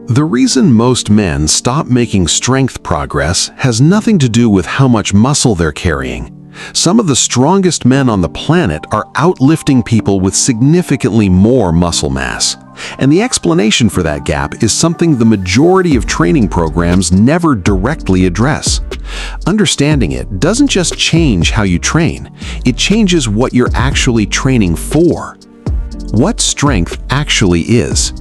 The reason most men stop making strength progress has nothing to do with how much muscle they're carrying. Some of the strongest men on the planet are outlifting people with significantly more muscle mass. And the explanation for that gap is something the majority of training programs never directly address. Understanding it doesn't just change how you train, it changes what you're actually training for. What strength actually is.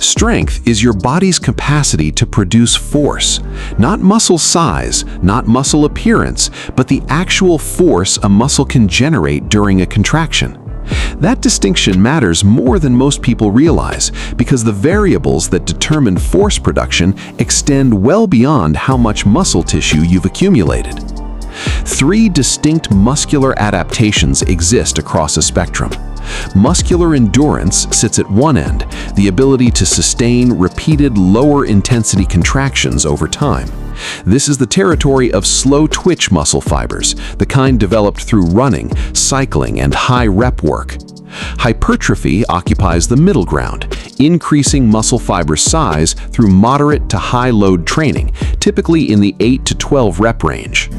Strength is your body's capacity to produce force, not muscle size, not muscle appearance, but the actual force a muscle can generate during a contraction. That distinction matters more than most people realize because the variables that determine force production extend well beyond how much muscle tissue you've accumulated. 3 distinct muscular adaptations exist across a spectrum. Muscular endurance sits at one end, the ability to sustain repeated lower-intensity contractions over time. This is the territory of slow-twitch muscle fibers, the kind developed through running, cycling, and high-rep work. Hypertrophy occupies the middle ground, increasing muscle fiber size through moderate to high-load training, typically in the 8 to 12 rep range.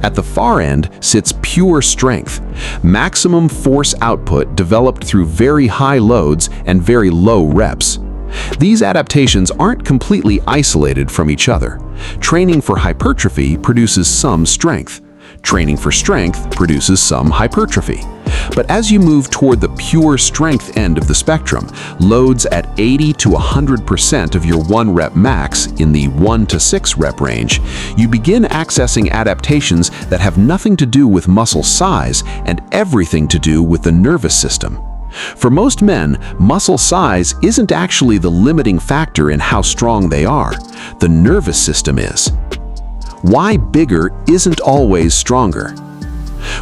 At the far end sits pure strength, maximum force output developed through very high loads and very low reps. These adaptations aren't completely isolated from each other. Training for hypertrophy produces some strength. Training for strength produces some hypertrophy. But as you move toward the pure strength end of the spectrum, loads at 80 to 100% of your 1 rep max in the 1 to 6 rep range, you begin accessing adaptations that have nothing to do with muscle size and everything to do with the nervous system. For most men, muscle size isn't actually the limiting factor in how strong they are. The nervous system is. Why bigger isn't always stronger.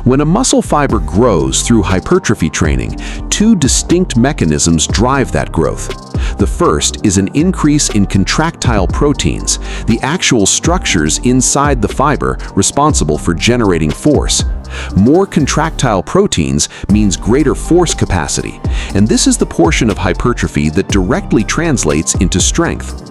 When a muscle fiber grows through hypertrophy training, 2 distinct mechanisms drive that growth. The first is an increase in contractile proteins, the actual structures inside the fiber responsible for generating force. More contractile proteins means greater force capacity, and this is the portion of hypertrophy that directly translates into strength.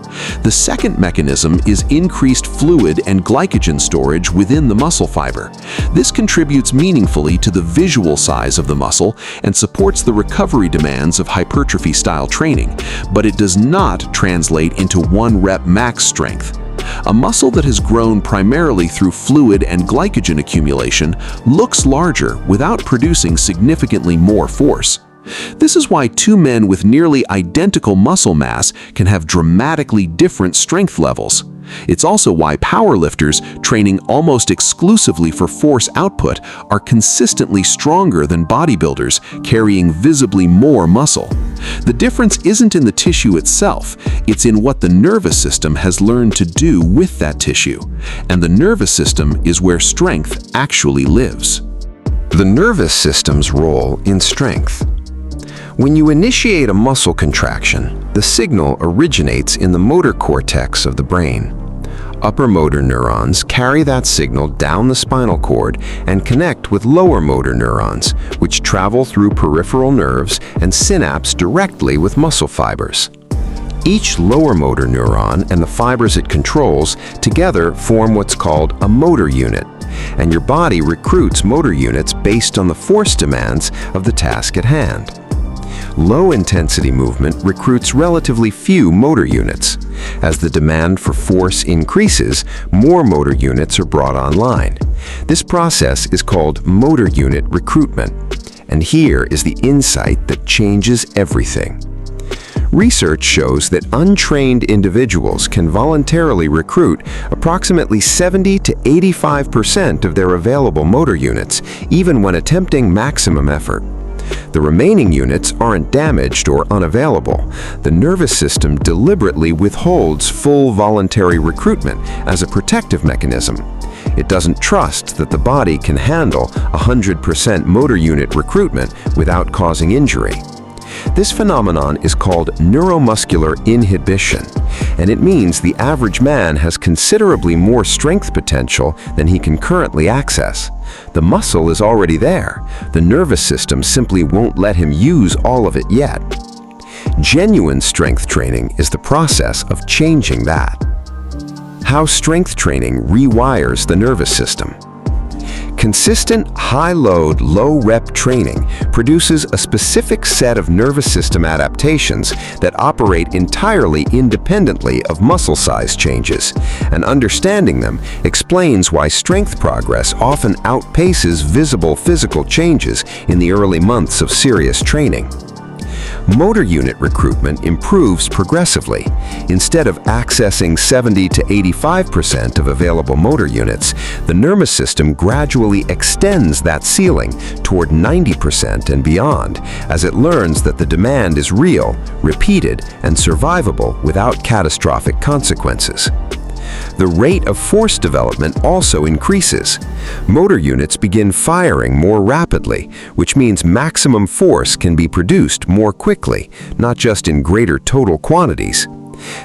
The second mechanism is increased fluid and glycogen storage within the muscle fiber. This contributes meaningfully to the visual size of the muscle and supports the recovery demands of hypertrophy-style training, but it does not translate into 1 rep max strength. A muscle that has grown primarily through fluid and glycogen accumulation looks larger without producing significantly more force. This is why 2 men with nearly identical muscle mass can have dramatically different strength levels. It's also why powerlifters training almost exclusively for force output are consistently stronger than bodybuilders carrying visibly more muscle. The difference isn't in the tissue itself, it's in what the nervous system has learned to do with that tissue. And the nervous system is where strength actually lives. The nervous system's role in strength. When you initiate a muscle contraction, the signal originates in the motor cortex of the brain. Upper motor neurons carry that signal down the spinal cord and connect with lower motor neurons, which travel through peripheral nerves and synapse directly with muscle fibers. Each lower motor neuron and the fibers it controls together form what's called a motor unit, and your body recruits motor units based on the force demands of the task at hand. Low-intensity movement recruits relatively few motor units. As the demand for force increases, more motor units are brought online. This process is called motor unit recruitment. And here is the insight that changes everything. Research shows that untrained individuals can voluntarily recruit approximately 70 to 85% of their available motor units, even when attempting maximum effort. The remaining units aren't damaged or unavailable. The nervous system deliberately withholds full voluntary recruitment as a protective mechanism. It doesn't trust that the body can handle 100% motor unit recruitment without causing injury. This phenomenon is called neuromuscular inhibition, and it means the average man has considerably more strength potential than he can currently access. The muscle is already there. The nervous system simply won't let him use all of it yet. Genuine strength training is the process of changing that. How strength training rewires the nervous system. Consistent, high-load, low-rep training produces a specific set of nervous system adaptations that operate entirely independently of muscle size changes, and understanding them explains why strength progress often outpaces visible physical changes in the early months of serious training. Motor unit recruitment improves progressively. Instead of accessing 70 to 85% of available motor units, the nervous system gradually extends that ceiling toward 90% and beyond as it learns that the demand is real, repeated, and survivable without catastrophic consequences. The rate of force development also increases. Motor units begin firing more rapidly, which means maximum force can be produced more quickly, not just in greater total quantities.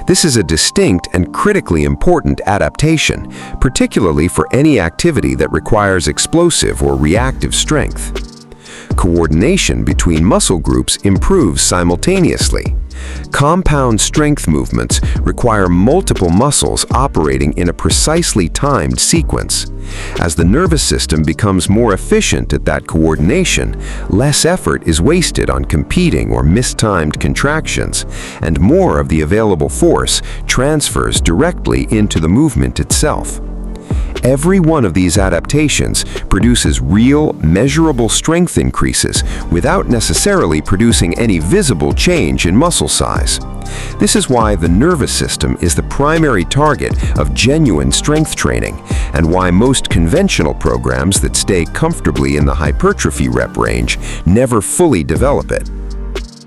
This is a distinct and critically important adaptation, particularly for any activity that requires explosive or reactive strength. Coordination between muscle groups improves simultaneously. Compound strength movements require multiple muscles operating in a precisely timed sequence. As the nervous system becomes more efficient at that coordination, less effort is wasted on competing or mistimed contractions, and more of the available force transfers directly into the movement itself. Every one of these adaptations produces real, measurable strength increases without necessarily producing any visible change in muscle size. This is why the nervous system is the primary target of genuine strength training, and why most conventional programs that stay comfortably in the hypertrophy rep range never fully develop it.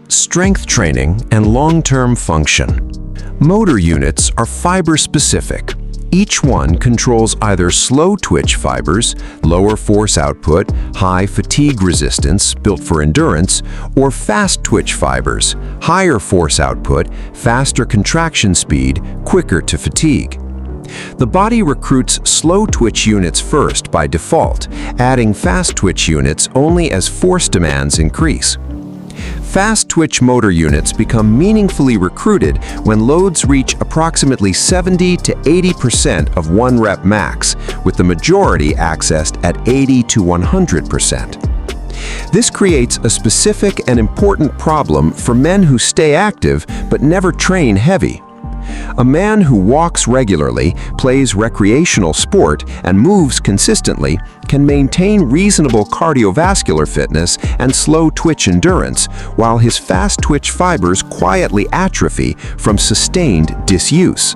Strength training and long-term function. Motor units are fiber-specific. Each one controls either slow twitch fibers, lower force output, high fatigue resistance built for endurance, or fast twitch fibers, higher force output, faster contraction speed, quicker to fatigue. The body recruits slow twitch units first by default, adding fast twitch units only as force demands increase. Fast twitch motor units become meaningfully recruited when loads reach approximately 70 to 80% of 1 rep max, with the majority accessed at 80 to 100%. This creates a specific and important problem for men who stay active but never train heavy. A man who walks regularly, plays recreational sport, and moves consistently can maintain reasonable cardiovascular fitness and slow twitch endurance, while his fast twitch fibers quietly atrophy from sustained disuse.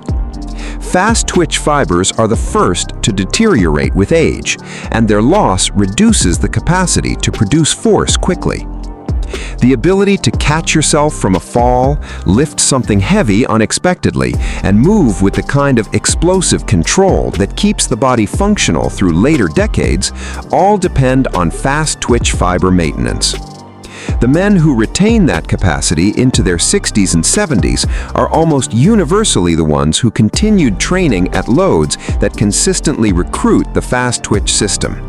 Fast twitch fibers are the first to deteriorate with age, and their loss reduces the capacity to produce force quickly. The ability to catch yourself from a fall, lift something heavy unexpectedly, and move with the kind of explosive control that keeps the body functional through later decades all depend on fast twitch fiber maintenance. The men who retain that capacity into their 60s and 70s are almost universally the ones who continued training at loads that consistently recruit the fast twitch system.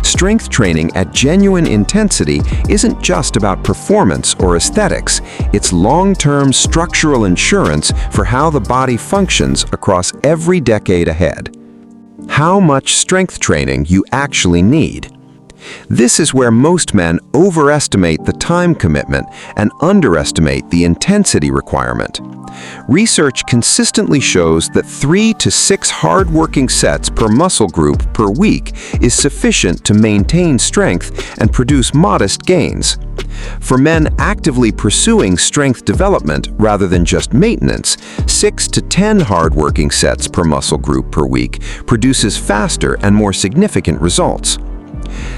Strength training at genuine intensity isn't just about performance or aesthetics, it's long-term structural insurance for how the body functions across every decade ahead. How much strength training you actually need. This is where most men overestimate the time commitment and underestimate the intensity requirement. Research consistently shows that 3 to 6 hard-working sets per muscle group per week is sufficient to maintain strength and produce modest gains. For men actively pursuing strength development rather than just maintenance, 6 to 10 hard-working sets per muscle group per week produces faster and more significant results.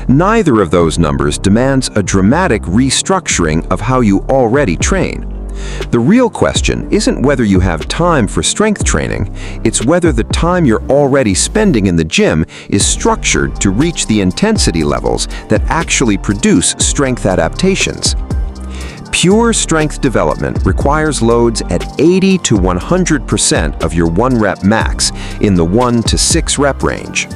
Neither of those numbers demands a dramatic restructuring of how you already train. The real question isn't whether you have time for strength training, it's whether the time you're already spending in the gym is structured to reach the intensity levels that actually produce strength adaptations. Pure strength development requires loads at 80 to 100% of your 1 rep max in the 1 to 6 rep range.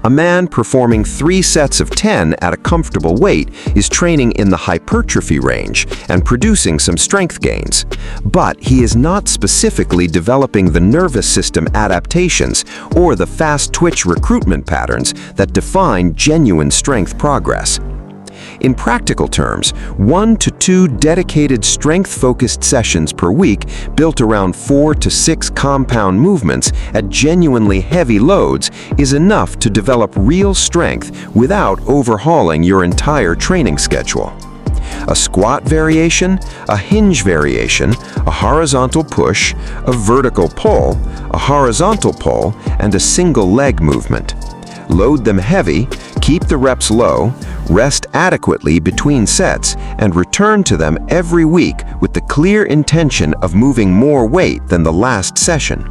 A man performing 3 sets of 10 at a comfortable weight is training in the hypertrophy range and producing some strength gains. But he is not specifically developing the nervous system adaptations or the fast twitch recruitment patterns that define genuine strength progress. In practical terms, 1 to 2 dedicated strength-focused sessions per week built around 4 to 6 compound movements at genuinely heavy loads is enough to develop real strength without overhauling your entire training schedule. A squat variation, a hinge variation, a horizontal push, a vertical pull, a horizontal pull, and a single leg movement. Load them heavy, keep the reps low, rest adequately between sets, and return to them every week with the clear intention of moving more weight than the last session.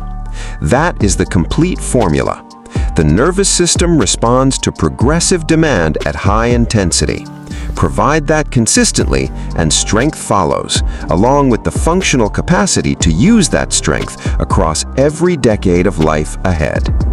That is the complete formula. The nervous system responds to progressive demand at high intensity. Provide that consistently, and strength follows, along with the functional capacity to use that strength across every decade of life ahead.